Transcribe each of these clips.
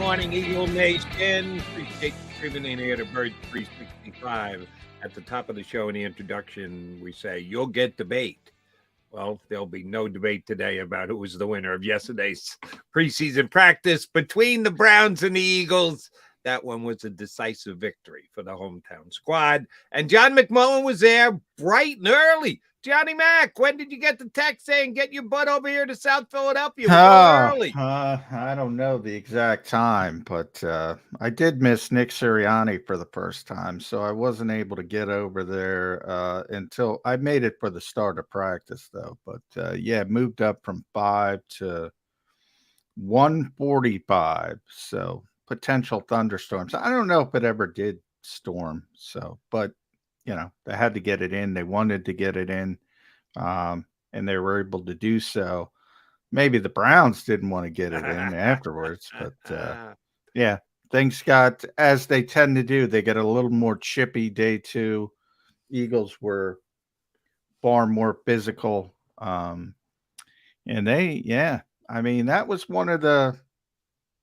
morning, Eagle Nation. Appreciate you tuning in here to Bird 365. At the top of the show in the introduction, we say, you'll get debate. Well, there'll be no debate today about who was the winner of yesterday's preseason practice between the Browns and the Eagles. That one was a decisive victory for the hometown squad. And John McMullen was there bright and early. Johnny Mac, when did you get the text saying get your butt over here to South Philadelphia? Early. I don't know the exact time, but I did miss Nick Sirianni for the first time, so I wasn't able to get over there until I made it for the start of practice, though. But yeah, moved up from 5 to 1:45, so potential thunderstorms. I don't know if it ever did storm, so but you know they had to get it in. They wanted to get it in, and they were able to do so. Maybe the Browns didn't want to get it in afterwards, but yeah, things got, as they tend to do, they get a little more chippy day two. Eagles were far more physical. And I mean, that was one of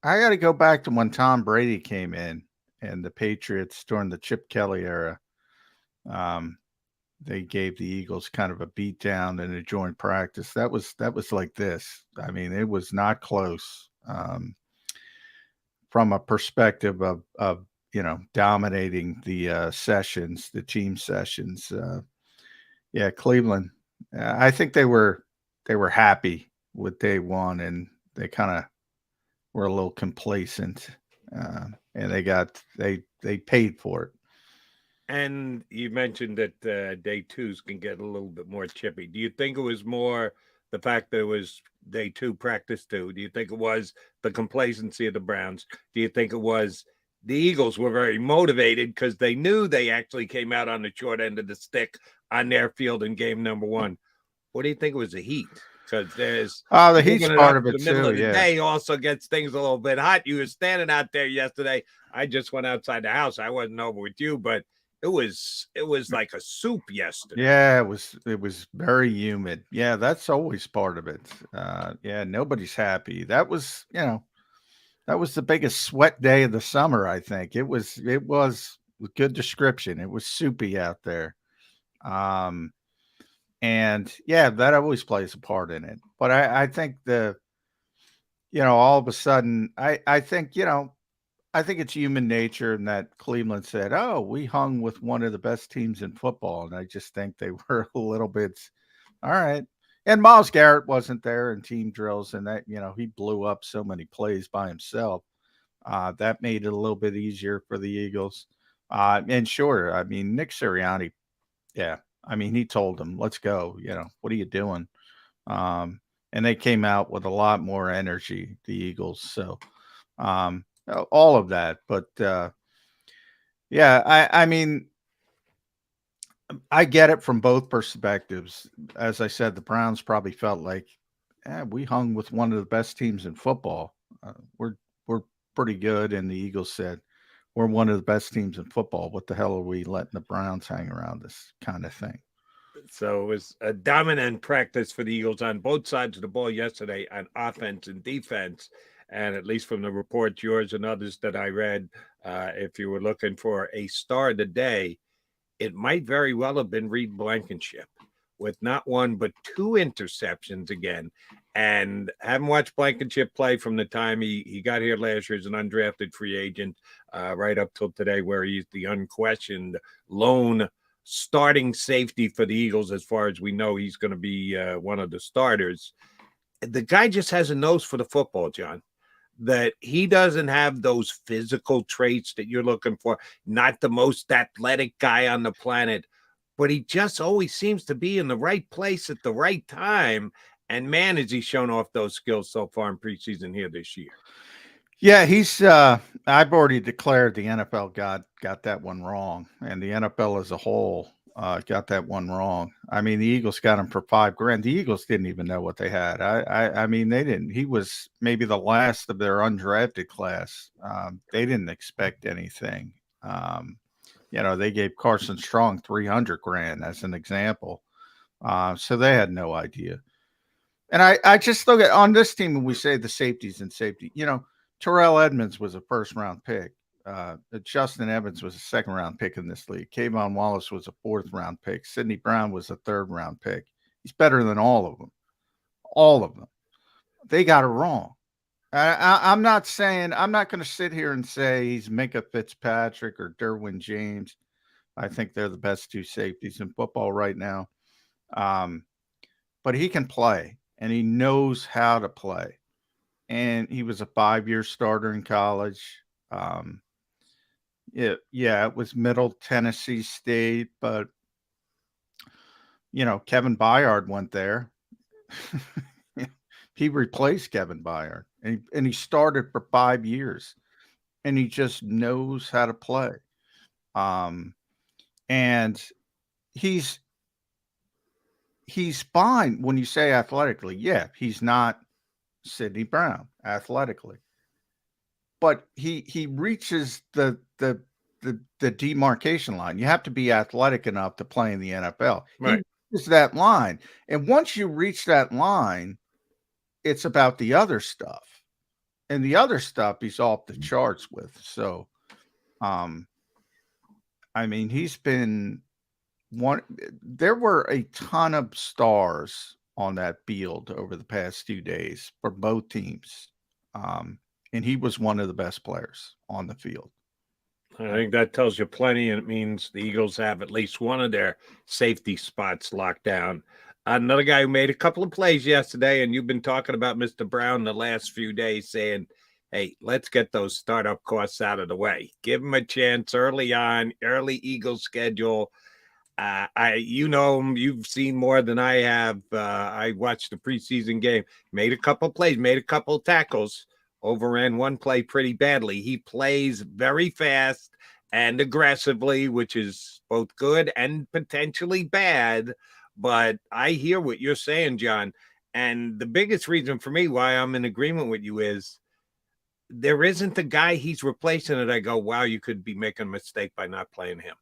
I got to go back to when Tom Brady came in and the Patriots during the Chip Kelly era. They gave the Eagles kind of a beat down in a joint practice. That was like this. I mean, it was not close from a perspective of dominating the sessions, the team sessions. Yeah, Cleveland. I think they were happy with day one, and they kind of were a little complacent, and they paid for it. And you mentioned that day twos can get a little bit more chippy. Do you think it was more the fact that it was day two, practice two? Do you think it was the complacency of the Browns? Do you think it was the Eagles were very motivated because they knew they actually came out on the short end of the stick on their field in game number one? What do you think it was the heat? Because there's the heat's part of it the middle too. Of the day also gets things a little bit hot. You were standing out there yesterday. I just went outside the house. I wasn't over with you, but it was like a soup yesterday. Yeah, it was very humid. Yeah, that's always part of it. Yeah, nobody's happy. That was the biggest sweat day of the summer, I think. It was good description. It was soupy out there. And yeah, that always plays a part in it. But I think all of a sudden, I think it's human nature, and that Cleveland said, "Oh, we hung with one of the best teams in football," and I just think they were a little bit, all right. And Myles Garrett wasn't there in team drills, and that he blew up so many plays by himself. That made it a little bit easier for the Eagles. And sure, I mean Nick Sirianni, yeah, I mean he told them, "Let's go." What are you doing? And they came out with a lot more energy, the Eagles. So. All of that, but yeah, I mean, I get it from both perspectives. As I said, the Browns probably felt like, we hung with one of the best teams in football. We're pretty good, and the Eagles said, we're one of the best teams in football. What the hell are we letting the Browns hang around us, kind of thing? So it was a dominant practice for the Eagles on both sides of the ball yesterday on offense and defense. And at least from the reports, yours and others that I read, if you were looking for a star of the day, it might very well have been Reed Blankenship with not one but two interceptions again. And haven't watched Blankenship play from the time he got here last year as an undrafted free agent right up till today, where he's the unquestioned lone starting safety for the Eagles. As far as we know, he's going to be one of the starters. The guy just has a nose for the football, John. That he doesn't have those physical traits that you're looking for, not the most athletic guy on the planet, but he just always seems to be in the right place at the right time. And man, has he shown off those skills so far in preseason here this year. Yeah, he's I've already declared the NFL got that one wrong, and the NFL as a whole got that one wrong. I mean, the Eagles got him for $5,000. The Eagles didn't even know what they had. I mean, they didn't. He was maybe the last of their undrafted class. They didn't expect anything. They gave Carson Strong $300,000 as an example. So they had no idea. And I just look at on this team when we say the safeties and safety, Terrell Edmonds was a first-round pick. Justin Evans was a second-round pick in this league. Kayvon Wallace was a fourth-round pick. Sidney Brown was a third-round pick. He's better than all of them. All of them. They got it wrong. I'm not saying, I'm not going to sit here and say he's Minkah Fitzpatrick or Derwin James. I think they're the best two safeties in football right now. But he can play, and he knows how to play. And he was a 5-year starter in college. It was Middle Tennessee State, but, Kevin Byard went there. He replaced Kevin Byard, and he started for 5 years, and he just knows how to play. And he's fine when you say athletically. Yeah, he's not Sidney Brown athletically, but he reaches the demarcation line. You have to be athletic enough to play in the NFL. Right. He reaches that line, and once you reach that line, it's about the other stuff, and the other stuff he's off the charts with. So, I mean, he's been one. There were a ton of stars on that field over the past 2 days for both teams. And he was one of the best players on the field. I think that tells you plenty, and it means the Eagles have at least one of their safety spots locked down. Another guy who made a couple of plays yesterday, and you've been talking about Mr. Brown the last few days, saying, hey, let's get those startup costs out of the way. Give him a chance early on, early Eagles schedule. You've seen more than I have. I watched the preseason game, made a couple plays, made a couple tackles, overran one play pretty badly. He plays very fast and aggressively, which is both good and potentially bad. But I hear what you're saying, John. And the biggest reason for me why I'm in agreement with you is there isn't the guy he's replacing that I go, wow, you could be making a mistake by not playing him.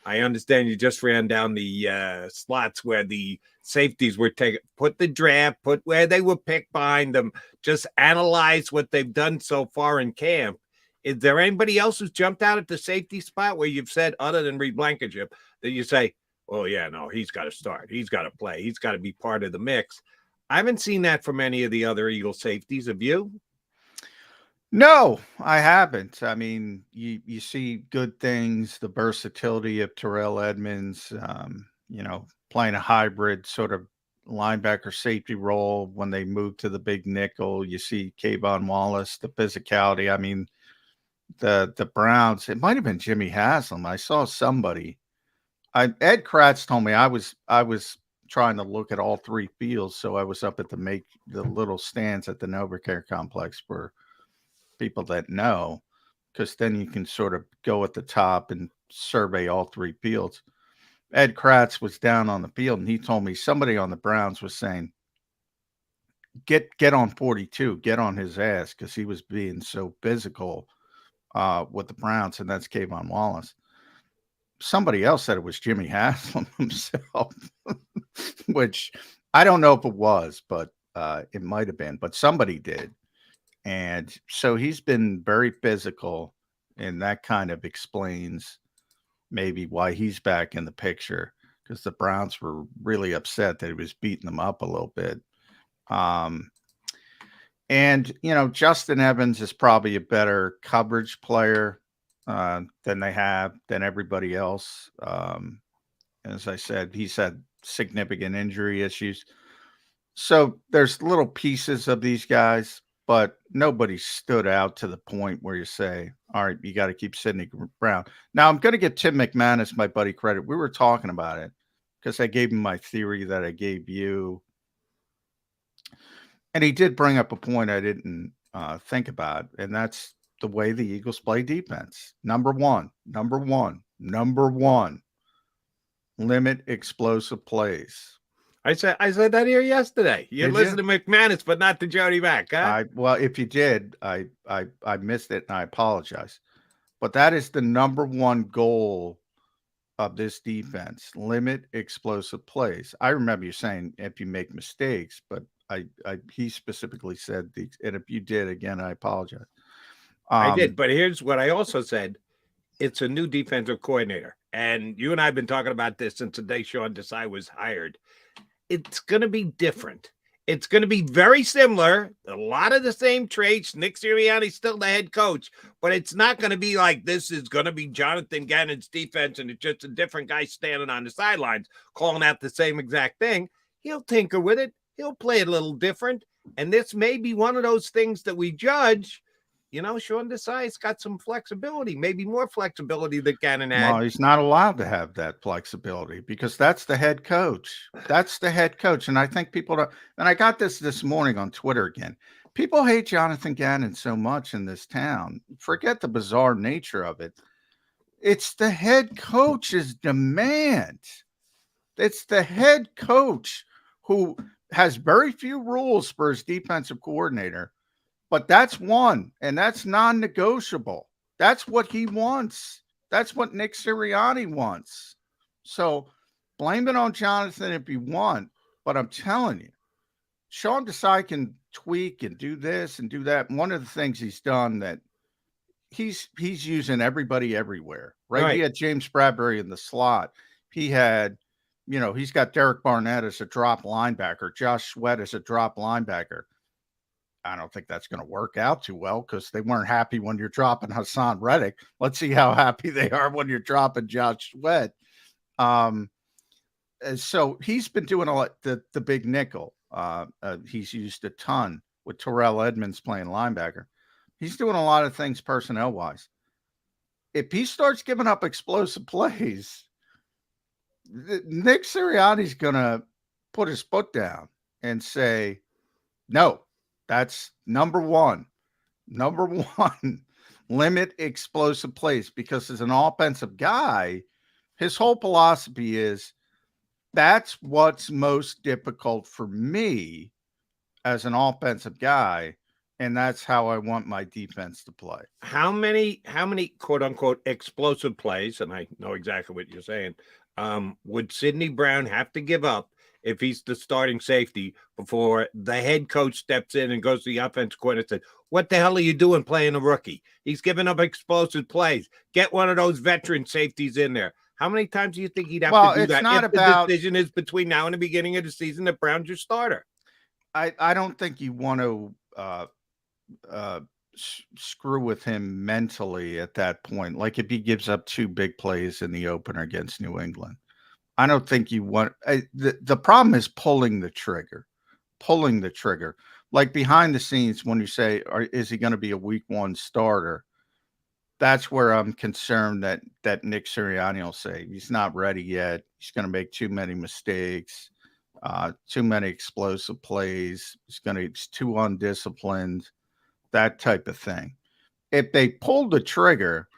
I understand you just ran down the slots where the safeties were taken, put the draft, put where they were picked behind them, just analyze what they've done so far in camp. Is there anybody else who's jumped out at the safety spot where you've said, other than Reed Blankenship, that you say, oh, yeah, no, he's got to start. He's got to play. He's got to be part of the mix. I haven't seen that from any of the other Eagle safeties. Have you? No, I haven't. I mean, you see good things, the versatility of Terrell Edmonds, playing a hybrid sort of linebacker safety role when they move to the big nickel. You see Kayvon Wallace, the physicality. I mean, the Browns, it might have been Jimmy Haslam. I saw somebody. Ed Kratz told me I was trying to look at all three fields, so I was up at the little stands at the NovaCare complex for people that know, because then you can sort of go at the top and survey all three fields. Ed Kratz was down on the field, and he told me somebody on the Browns was saying, get on 42, get on his ass, because he was being so physical with the Browns, and that's Kayvon Wallace. Somebody else said it was Jimmy Haslam himself, which I don't know if it was, but it might have been, but somebody did. And so he's been very physical, and that kind of explains maybe why he's back in the picture, because the Browns were really upset that he was beating them up a little bit. And, Justin Evans is probably a better coverage player than everybody else. As I said, he's had significant injury issues. So there's little pieces of these guys, but nobody stood out to the point where you say, all right, you got to keep Sidney Brown. Now, I'm going to give Tim McManus, my buddy, credit. We were talking about it because I gave him my theory that I gave you. And he did bring up a point I didn't think about, and that's the way the Eagles play defense. Number one, limit explosive plays. I said that here yesterday. You listened to McManus, but not to Jody back, huh? Well, if you did, I missed it, and I apologize. But that is the number one goal of this defense: limit explosive plays. I remember you saying if you make mistakes, but he specifically said and if you did, again, I apologize. I did, but here's what I also said. It's a new defensive coordinator. And you and I have been talking about this since the day Sean Desai was hired. It's going to be different. It's going to be very similar. A lot of the same traits. Nick Sirianni's still the head coach, but it's not going to be like this is going to be Jonathan Gannon's defense and it's just a different guy standing on the sidelines calling out the same exact thing. He'll tinker with it. He'll play it a little different. And this may be one of those things that we judge. You know, Sean Desai's got some flexibility, maybe more flexibility than Gannon had. Well, he's not allowed to have that flexibility because that's the head coach. That's the head coach. And I think people don't, and I got this morning on Twitter again. People hate Jonathan Gannon so much in this town. Forget the bizarre nature of it. It's the head coach's demand. It's the head coach who has very few rules for his defensive coordinator. But that's one, and that's non-negotiable. That's what he wants. That's what Nick Sirianni wants. So blame it on Jonathan if you want, but I'm telling you, Sean Desai can tweak and do this and do that. And one of the things he's done that he's using everybody everywhere, right? He had James Bradbury in the slot. He had, he's got Derek Barnett as a drop linebacker, Josh Sweat as a drop linebacker. I don't think that's going to work out too well because they weren't happy when you're dropping Hassan Reddick. Let's see how happy they are when you're dropping Josh Sweat. So he's been doing a lot, the big nickel. He's used a ton with Terrell Edmonds playing linebacker. He's doing a lot of things personnel-wise. If he starts giving up explosive plays, Nick Sirianni's going to put his foot down and say, no. That's number one. Number one, limit explosive plays because as an offensive guy, his whole philosophy is that's what's most difficult for me as an offensive guy, and that's how I want my defense to play. How many quote unquote explosive plays, and I know exactly what you're saying, would Sidney Brown have to give up if he's the starting safety before the head coach steps in and goes to the offensive coordinator and says, what the hell are you doing playing a rookie? He's giving up explosive plays. Get one of those veteran safeties in there. How many times do you think he'd have to do that? Not if about, the decision is between now and the beginning of the season that Brown's your starter. I don't think you want to screw with him mentally at that point. Like if he gives up 2 big plays in the opener against New England. I don't think you want the problem is pulling the trigger. Like behind the scenes, when you say, is he going to be a week 1 starter? That's where I'm concerned that Nick Sirianni will say he's not ready yet. He's going to make too many mistakes, too many explosive plays. He's too undisciplined, that type of thing. If they pull the trigger,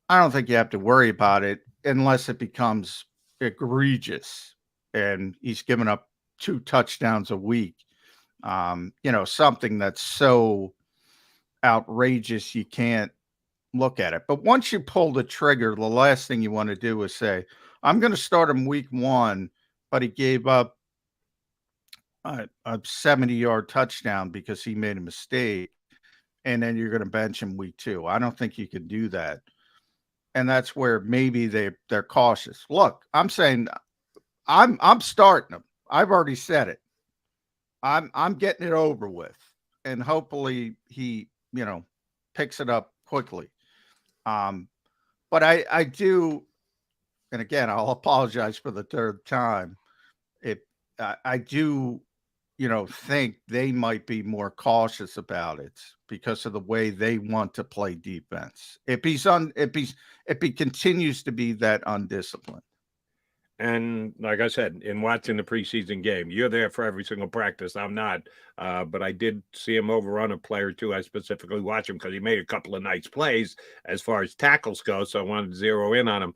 I don't think you have to worry about it unless it becomes egregious and he's given up 2 touchdowns a week. Something that's so outrageous you can't look at it. But once you pull the trigger, the last thing you want to do is say, I'm going to start him week 1, but he gave up a 70-yard touchdown because he made a mistake, and then you're going to bench him week 2. I don't think you can do that. And that's where maybe they're cautious. Look, I'm saying I'm starting him. I've already said it. I'm getting it over with, and hopefully he picks it up quickly. But I do, and again I'll apologize for the 3rd time. I do, think they might be more cautious about it because of the way they want to play defense. If he continues to be that undisciplined. And like I said, in watching the preseason game, you're there for every single practice. I'm not, but I did see him overrun a player or 2. I specifically watched him because he made a couple of nice plays as far as tackles go. So I wanted to zero in on him.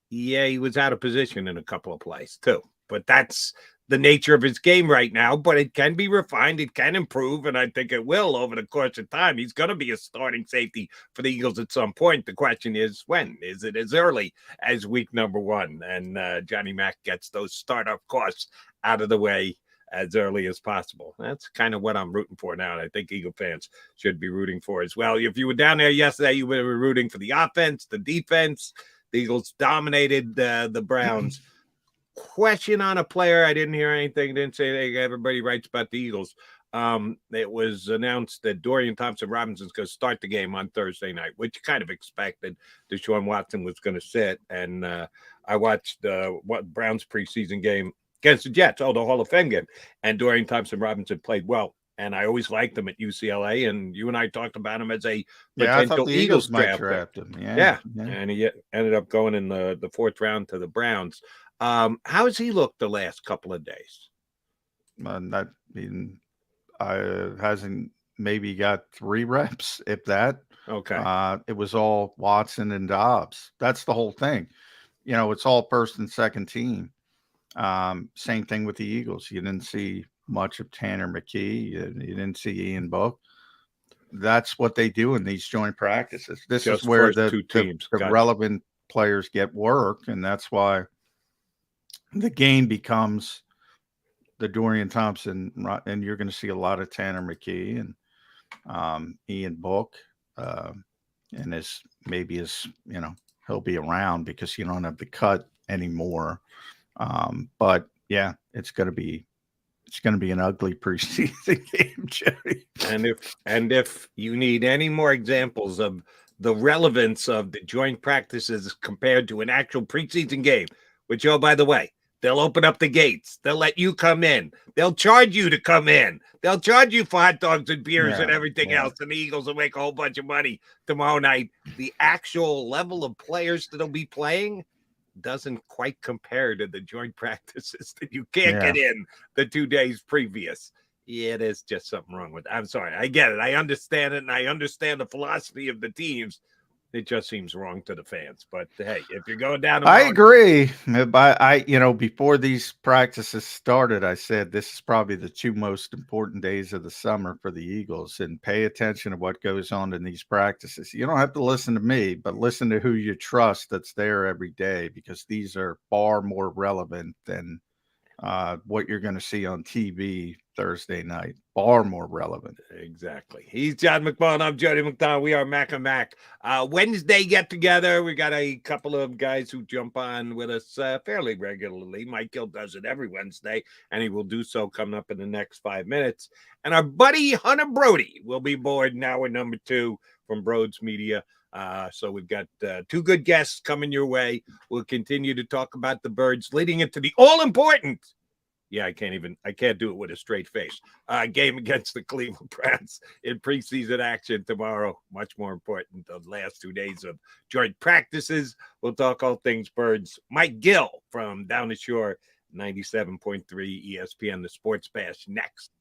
Yeah, he was out of position in a couple of plays too, but that's the nature of his game right now, but it can be refined. It can improve, and I think it will over the course of time. He's going to be a starting safety for the Eagles at some point. The question is, when? Is it as early as week number 1? And Johnny Mack gets those startup costs out of the way as early as possible. That's kind of what I'm rooting for now, and I think Eagle fans should be rooting for as well. If you were down there yesterday, you were rooting for the offense, the defense. The Eagles dominated the Browns. Question on a player. I didn't hear anything. Didn't say anything. Everybody writes about the Eagles. It was announced that Dorian Thompson-Robinson's going to start the game on Thursday night, which you kind of expected. Deshaun Watson was going to sit. And I watched what Browns preseason game against the Jets, the Hall of Fame game. And Dorian Thompson-Robinson played well. And I always liked him at UCLA. And you and I talked about him as a potential Eagles might draft him. Yeah. And he ended up going in the fourth round to the Browns. How has he looked the last couple of days? Hasn't maybe got 3 reps, if that. Okay. It was all Watson and Dobbs. That's the whole thing. It's all first and second team. Same thing with the Eagles. You didn't see much of Tanner McKee. You didn't see Ian Book. That's what they do in these joint practices. This is where the relevant players get work, and that's why the game becomes the Dorian Thompson, and you're going to see a lot of Tanner McKee and Ian Book, and he'll be around because you don't have the cut anymore. But yeah, it's going to be an ugly preseason game, Jody. And if you need any more examples of the relevance of the joint practices compared to an actual preseason game, which, oh, by the way, they'll open up the gates. They'll let you come in. They'll charge you to come in. They'll charge you for hot dogs and beers and everything else. And the Eagles will make a whole bunch of money tomorrow night. The actual level of players that'll be playing doesn't quite compare to the joint practices that you can't get in the 2 days previous. Yeah, there's just something wrong with it. I'm sorry. I get it. I understand it. And I understand the philosophy of the teams. It just seems wrong to the fans. But hey, if you're going down, I agree. But before these practices started, I said this is probably the 2 most important days of the summer for the Eagles, and pay attention to what goes on in these practices. You don't have to listen to me, but listen to who you trust that's there every day, because these are far more relevant than what you're going to see on TV Thursday night. Far more relevant. Exactly. He's John McMullen. I'm Jody McDonald. We are Mac and Mac. Wednesday get together. We got a couple of guys who jump on with us fairly regularly. Mike Gill does it every Wednesday, and he will do so coming up in the next 5 minutes. And our buddy Hunter Brody will be aboard now at number 2 from Broads Media. So we've got 2 good guests coming your way. We'll continue to talk about the Birds leading into the all-important, I can't do it with a straight face, game against the Cleveland Browns in preseason action tomorrow. Much more important than the last 2 days of joint practices. We'll talk all things Birds. Mike Gill from Down the Shore, 97.3 ESPN, the Sports Bash, next.